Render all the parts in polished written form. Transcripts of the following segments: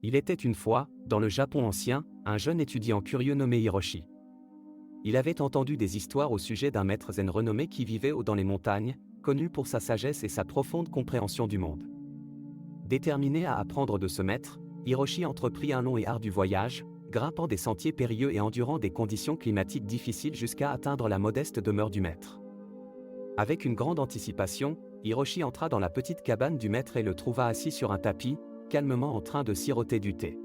Il était une fois, dans le Japon ancien, un jeune étudiant curieux nommé Hiroshi. Il avait entendu des histoires au sujet d'un maître zen renommé qui vivait haut dans les montagnes, connu pour sa sagesse et sa profonde compréhension du monde. Déterminé à apprendre de ce maître, Hiroshi entreprit un long et ardu voyage, grimpant des sentiers périlleux et endurant des conditions climatiques difficiles jusqu'à atteindre la modeste demeure du maître. Avec une grande anticipation, Hiroshi entra dans la petite cabane du maître et le trouva assis sur un tapis, calmement en train de siroter du thé.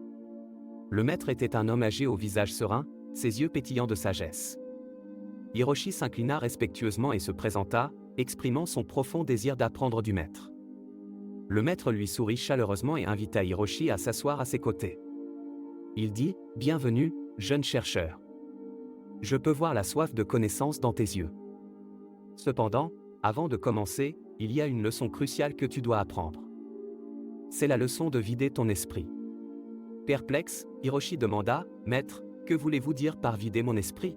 Le maître était un homme âgé au visage serein, ses yeux pétillants de sagesse. Hiroshi s'inclina respectueusement et se présenta, exprimant son profond désir d'apprendre du maître. Le maître lui sourit chaleureusement et invita Hiroshi à s'asseoir à ses côtés. Il dit : « Bienvenue, jeune chercheur. Je peux voir la soif de connaissance dans tes yeux. Cependant, avant de commencer, il y a une leçon cruciale que tu dois apprendre. C'est la leçon de vider ton esprit. » Perplexe, Hiroshi demanda : « Maître, que voulez-vous dire par vider mon esprit ?»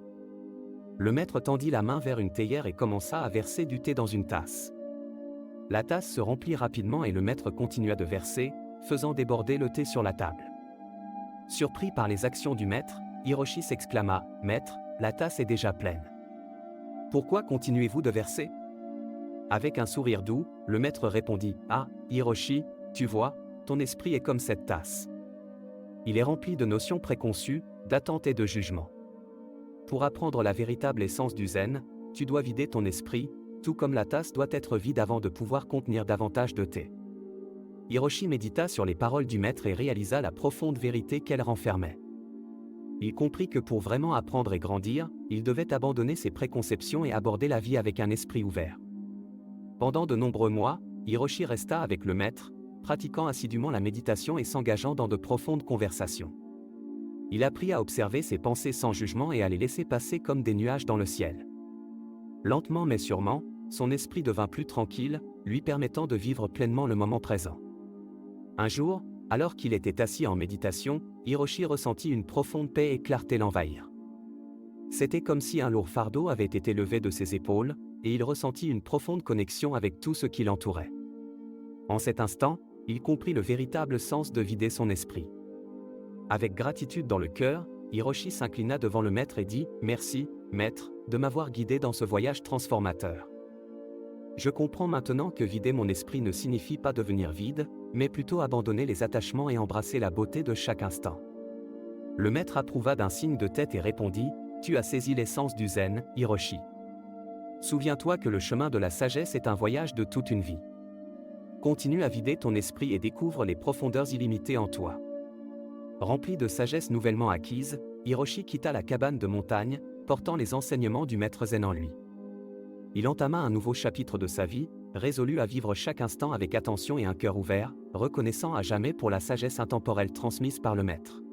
Le maître tendit la main vers une théière et commença à verser du thé dans une tasse. La tasse se remplit rapidement et le maître continua de verser, faisant déborder le thé sur la table. Surpris par les actions du maître, Hiroshi s'exclama : « Maître, la tasse est déjà pleine. Pourquoi continuez-vous de verser ?» Avec un sourire doux, le maître répondit : « Ah, Hiroshi, tu vois, ton esprit est comme cette tasse. Il est rempli de notions préconçues, d'attentes et de jugements. Pour apprendre la véritable essence du zen, tu dois vider ton esprit, tout comme la tasse doit être vide avant de pouvoir contenir davantage de thé. » Hiroshi médita sur les paroles du maître et réalisa la profonde vérité qu'elles renfermaient. Il comprit que pour vraiment apprendre et grandir, il devait abandonner ses préconceptions et aborder la vie avec un esprit ouvert. Pendant de nombreux mois, Hiroshi resta avec le maître, pratiquant assidûment la méditation et s'engageant dans de profondes conversations. Il apprit à observer ses pensées sans jugement et à les laisser passer comme des nuages dans le ciel. Lentement mais sûrement, son esprit devint plus tranquille, lui permettant de vivre pleinement le moment présent. Un jour, alors qu'il était assis en méditation, Hiroshi ressentit une profonde paix et clarté l'envahir. C'était comme si un lourd fardeau avait été levé de ses épaules, et il ressentit une profonde connexion avec tout ce qui l'entourait. En cet instant, il comprit le véritable sens de vider son esprit. Avec gratitude dans le cœur, Hiroshi s'inclina devant le maître et dit : « Merci, maître, de m'avoir guidé dans ce voyage transformateur. Je comprends maintenant que vider mon esprit ne signifie pas devenir vide, mais plutôt abandonner les attachements et embrasser la beauté de chaque instant. » Le maître approuva d'un signe de tête et répondit : « Tu as saisi l'essence du zen, Hiroshi. Souviens-toi que le chemin de la sagesse est un voyage de toute une vie. Continue à vider ton esprit et découvre les profondeurs illimitées en toi. » Rempli de sagesse nouvellement acquise, Hiroshi quitta la cabane de montagne, portant les enseignements du maître zen en lui. Il entama un nouveau chapitre de sa vie, résolu à vivre chaque instant avec attention et un cœur ouvert, reconnaissant à jamais pour la sagesse intemporelle transmise par le maître.